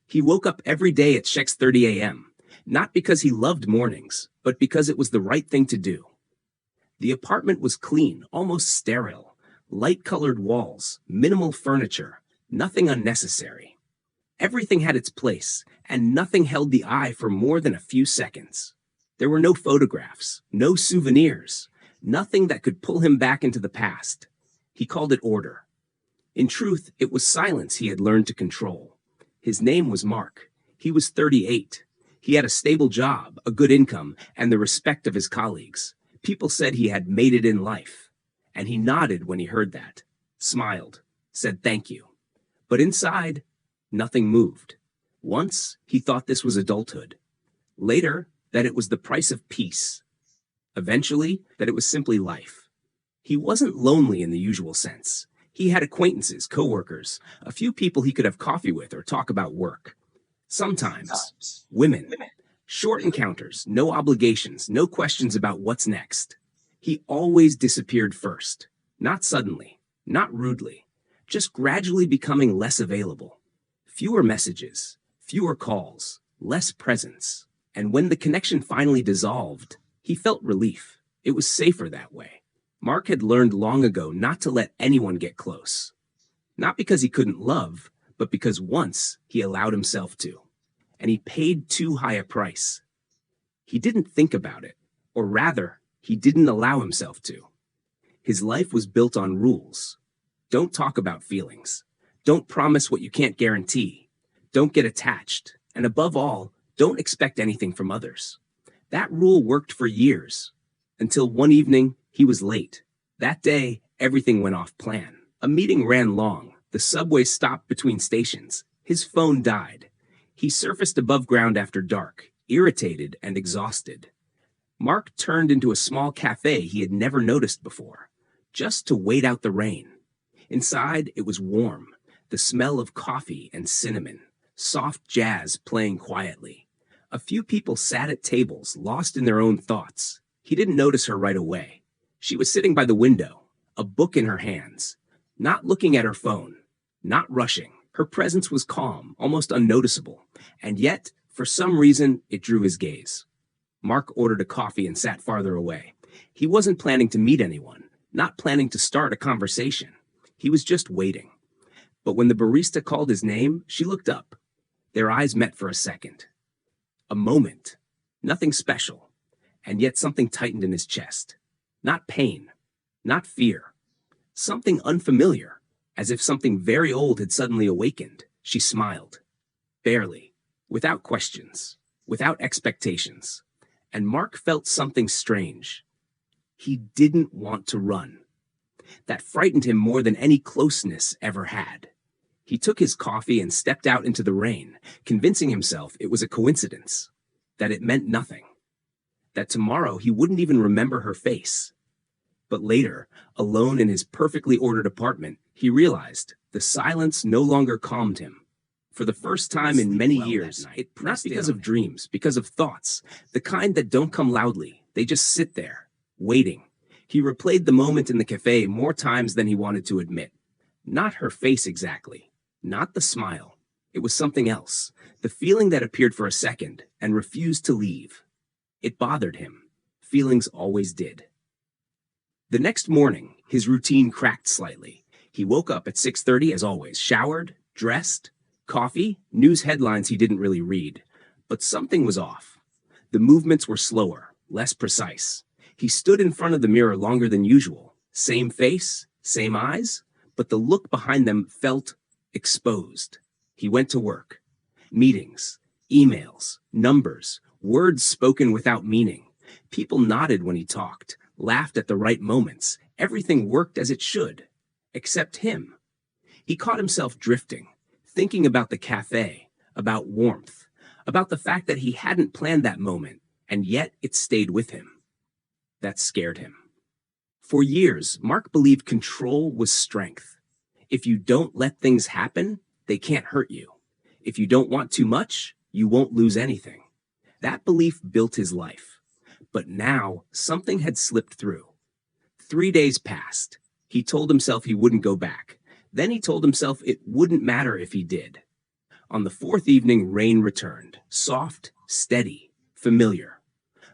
He woke up every day at 6:30 a.m., not because he loved mornings, but because it was the right thing to do. The apartment was clean, almost sterile. Light-colored walls, minimal furniture, nothing unnecessary. Everything had its place, and nothing held the eye for more than a few seconds. There were no photographs, no souvenirs, nothing that could pull him back into the past. He called it order. In truth, it was silence he had learned to control. His name was Mark. He was 38. He had a stable job, a good income, and the respect of his colleagues. People said he had made it in life. And he nodded when he heard that, smiled, said thank you. But inside, nothing moved. Once, he thought this was adulthood. Later, that it was the price of peace. Eventually, that it was simply life. He wasn't lonely in the usual sense. He had acquaintances, coworkers, a few people he could have coffee with or talk about work. Sometimes, women. Short encounters, no obligations, no questions about what's next. He always disappeared first. Not suddenly, not rudely, just gradually becoming less available. Fewer messages, fewer calls, less presence. And when the connection finally dissolved, he felt relief. It was safer that way. Mark had learned long ago not to let anyone get close. Not because he couldn't love, but because once he allowed himself to. And he paid too high a price. He didn't think about it, or rather, he didn't allow himself to. His life was built on rules. Don't talk about feelings. Don't promise what you can't guarantee. Don't get attached. And above all, don't expect anything from others. That rule worked for years, until one evening, he was late. That day, everything went off plan. A meeting ran long. The subway stopped between stations. His phone died. He surfaced above ground after dark, irritated and exhausted. Mark turned into a small cafe he had never noticed before, just to wait out the rain. Inside, it was warm, the smell of coffee and cinnamon, soft jazz playing quietly. A few people sat at tables, lost in their own thoughts. He didn't notice her right away. She was sitting by the window, a book in her hands, not looking at her phone, not rushing. Her presence was calm, almost unnoticeable, and yet, for some reason, it drew his gaze. Mark ordered a coffee and sat farther away. He wasn't planning to meet anyone, not planning to start a conversation. He was just waiting. But when the barista called his name, she looked up. Their eyes met for a second. A moment. Nothing special. And yet something tightened in his chest. Not pain. Not fear. Something unfamiliar. As if something very old had suddenly awakened. She smiled. Barely. Without questions. Without expectations. And Mark felt something strange. He didn't want to run. That frightened him more than any closeness ever had. He took his coffee and stepped out into the rain, convincing himself it was a coincidence, that it meant nothing, that tomorrow he wouldn't even remember her face. But later, alone in his perfectly ordered apartment, he realized the silence no longer calmed him. For the first time in many years, not because of dreams, because of thoughts, the kind that don't come loudly, they just sit there, waiting. He replayed the moment in the cafe more times than he wanted to admit. Not her face exactly, not the smile. It was something else, the feeling that appeared for a second and refused to leave. It bothered him. Feelings always did. The next morning, his routine cracked slightly. He woke up at 6:30 as always, showered, dressed, coffee, news headlines he didn't really read. But something was off. The movements were slower, less precise. He stood in front of the mirror longer than usual. Same face, same eyes, but the look behind them felt exposed. He went to work. Meetings, emails, numbers, words spoken without meaning. People nodded when he talked, laughed at the right moments. Everything worked as it should, except him. He caught himself drifting, thinking about the cafe, about warmth, about the fact that he hadn't planned that moment, and yet it stayed with him. That scared him. For years, Mark believed control was strength. If you don't let things happen, they can't hurt you. If you don't want too much, you won't lose anything. That belief built his life. But now, something had slipped through. 3 days passed. He told himself he wouldn't go back. Then he told himself it wouldn't matter if he did. On the fourth evening, rain returned, soft, steady, familiar.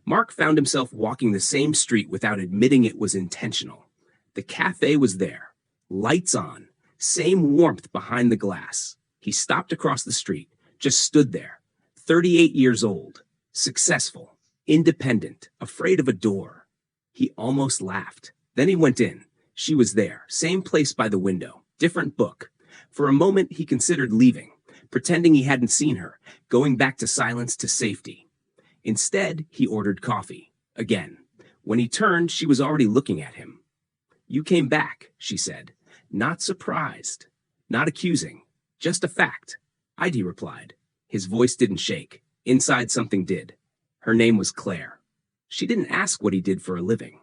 Mark found himself walking the same street without admitting it was intentional. The cafe was there, lights on, same warmth behind the glass. He stopped across the street, just stood there, 38 years old, successful, independent, afraid of a door. He almost laughed. Then he went in. She was there, same place by the window, different book. For a moment, he considered leaving, pretending he hadn't seen her, going back to silence, to safety. Instead, he ordered coffee. Again. When he turned, she was already looking at him. "You came back," she said. Not surprised. Not accusing. Just a fact. "I'd," replied. His voice didn't shake. Inside, something did. Her name was Claire. She didn't ask what he did for a living.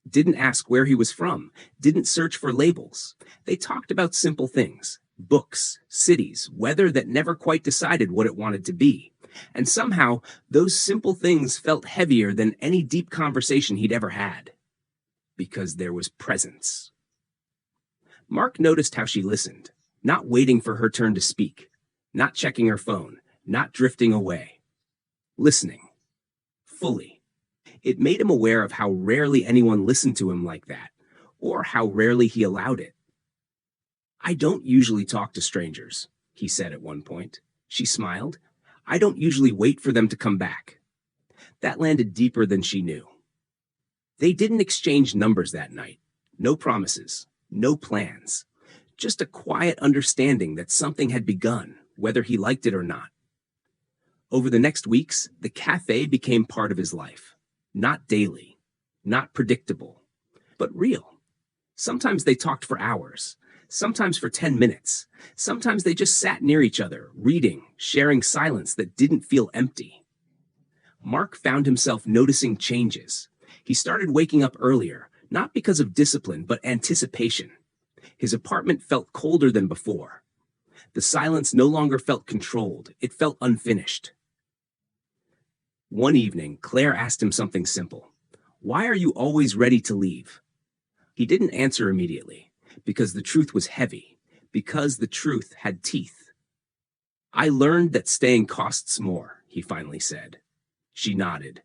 Didn't ask where he was from. Didn't search for labels. They talked about simple things. Books, cities, weather that never quite decided what it wanted to be. And somehow, those simple things felt heavier than any deep conversation he'd ever had. Because there was presence. Mark noticed how she listened, not waiting for her turn to speak, not checking her phone, not drifting away. Listening. Fully. It made him aware of how rarely anyone listened to him like that, or how rarely he allowed it. "I don't usually talk to strangers," he said at one point. She smiled. "I don't usually wait for them to come back." That landed deeper than she knew. They didn't exchange numbers that night. No promises. No plans. Just a quiet understanding that something had begun, whether he liked it or not. Over the next weeks, the cafe became part of his life. Not daily. Not predictable. But real. Sometimes they talked for hours. Sometimes for 10 minutes. Sometimes they just sat near each other, reading, sharing silence that didn't feel empty. Mark found himself noticing changes. He started waking up earlier, not because of discipline, but anticipation. His apartment felt colder than before. The silence no longer felt controlled. It felt unfinished. One evening, Claire asked him something simple. "Why are you always ready to leave?" He didn't answer immediately. Because the truth was heavy, because the truth had teeth. "I learned that staying costs more," he finally said. She nodded.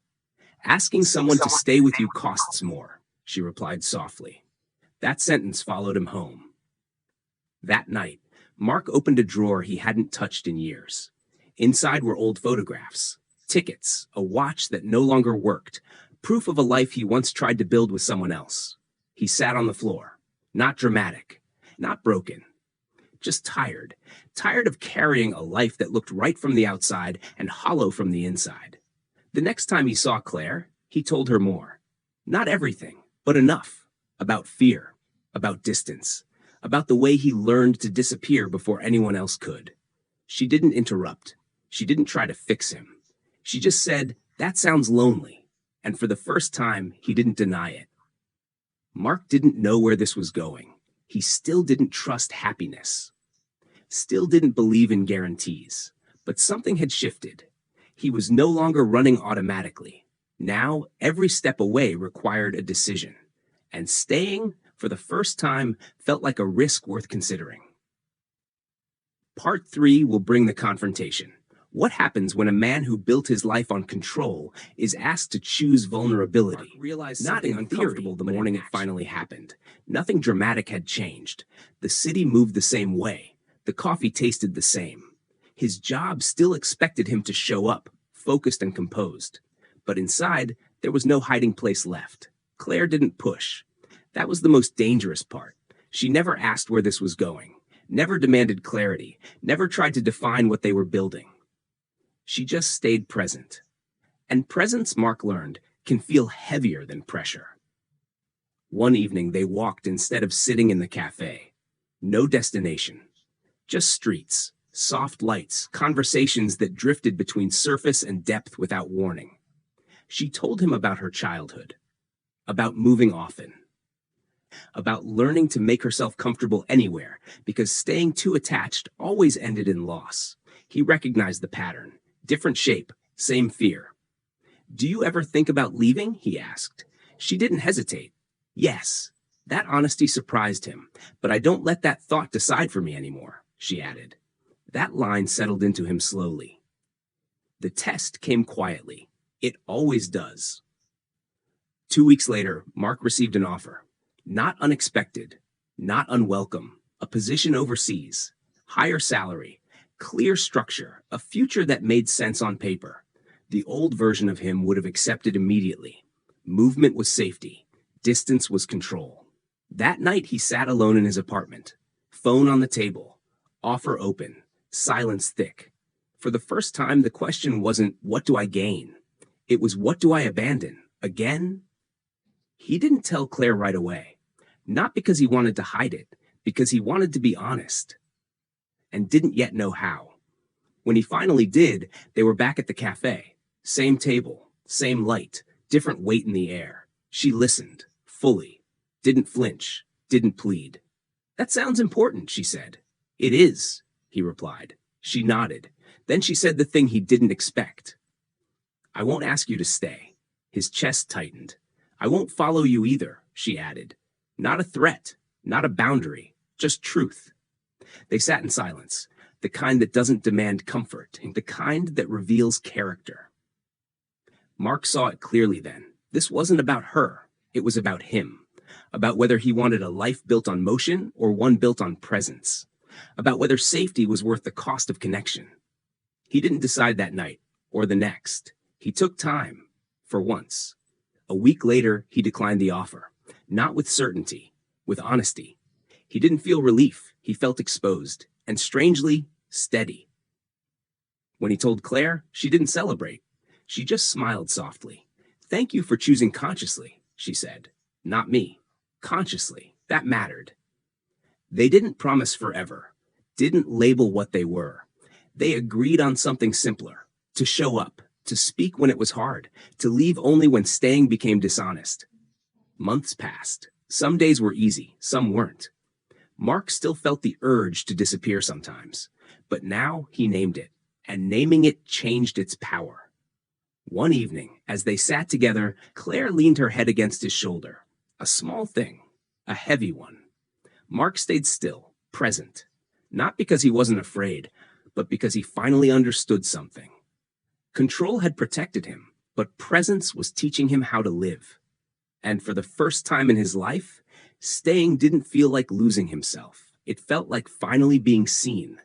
"Asking someone to stay with you costs more," she replied softly. That sentence followed him home. That night, Mark opened a drawer he hadn't touched in years. Inside were old photographs, tickets, a watch that no longer worked, proof of a life he once tried to build with someone else. He sat on the floor. Not dramatic, not broken, just tired. Tired of carrying a life that looked right from the outside and hollow from the inside. The next time he saw Claire, he told her more. Not everything, but enough. About fear, about distance, about the way he learned to disappear before anyone else could. She didn't interrupt. She didn't try to fix him. She just said, "That sounds lonely." And for the first time, he didn't deny it. Mark didn't know where this was going. He still didn't trust happiness. Still didn't believe in guarantees. But something had shifted. He was no longer running automatically. Now, every step away required a decision. And staying, for the first time, felt like a risk worth considering. Part 3 will bring the confrontation. What happens when a man who built his life on control is asked to choose vulnerability? Mark realized something uncomfortable the morning it finally happened. Nothing dramatic had changed. The city moved the same way. The coffee tasted the same. His job still expected him to show up, focused and composed. But inside, there was no hiding place left. Claire didn't push. That was the most dangerous part. She never asked where this was going, never demanded clarity, never tried to define what they were building. She just stayed present. And presence, Mark learned, can feel heavier than pressure. One evening, they walked instead of sitting in the cafe. No destination. Just streets, soft lights, conversations that drifted between surface and depth without warning. She told him about her childhood, about moving often, about learning to make herself comfortable anywhere, because staying too attached always ended in loss. He recognized the pattern. Different shape, same fear. "Do you ever think about leaving?" he asked. She didn't hesitate. "Yes." That honesty surprised him. "But I don't let that thought decide for me anymore," she added. That line settled into him slowly. The test came quietly. It always does. 2 weeks later, Mark received an offer. Not unexpected, not unwelcome, a position overseas, higher salary, clear structure, a future that made sense on paper. The old version of him would have accepted immediately. Movement was safety. Distance was control. That night he sat alone in his apartment. Phone on the table. Offer open. Silence thick. For the first time, the question wasn't, what do I gain? It was, what do I abandon? Again? He didn't tell Claire right away. Not because he wanted to hide it, because he wanted to be honest. And didn't yet know how. When he finally did, they were back at the cafe. Same table, same light, different weight in the air. She listened, fully. Didn't flinch, didn't plead. That sounds important, she said. It is, he replied. She nodded. Then she said the thing he didn't expect. I won't ask you to stay. His chest tightened. I won't follow you either, she added. Not a threat, not a boundary, just truth. They sat in silence, the kind that doesn't demand comfort, and the kind that reveals character. Mark saw it clearly then. This wasn't about her. It was about him. About whether he wanted a life built on motion or one built on presence. About whether safety was worth the cost of connection. He didn't decide that night, or the next. He took time, for once. A week later, he declined the offer. Not with certainty, with honesty. He didn't feel relief. He felt exposed, and strangely, steady. When he told Claire, she didn't celebrate. She just smiled softly. Thank you for choosing consciously, she said. Not me. Consciously. That mattered. They didn't promise forever. Didn't label what they were. They agreed on something simpler. To show up. To speak when it was hard. To leave only when staying became dishonest. Months passed. Some days were easy. Some weren't. Mark still felt the urge to disappear sometimes. But now he named it. And naming it changed its power. One evening, as they sat together, Claire leaned her head against his shoulder. A small thing. A heavy one. Mark stayed still, present. Not because he wasn't afraid, but because he finally understood something. Control had protected him, but presence was teaching him how to live. And for the first time in his life, staying didn't feel like losing himself. It felt like finally being seen.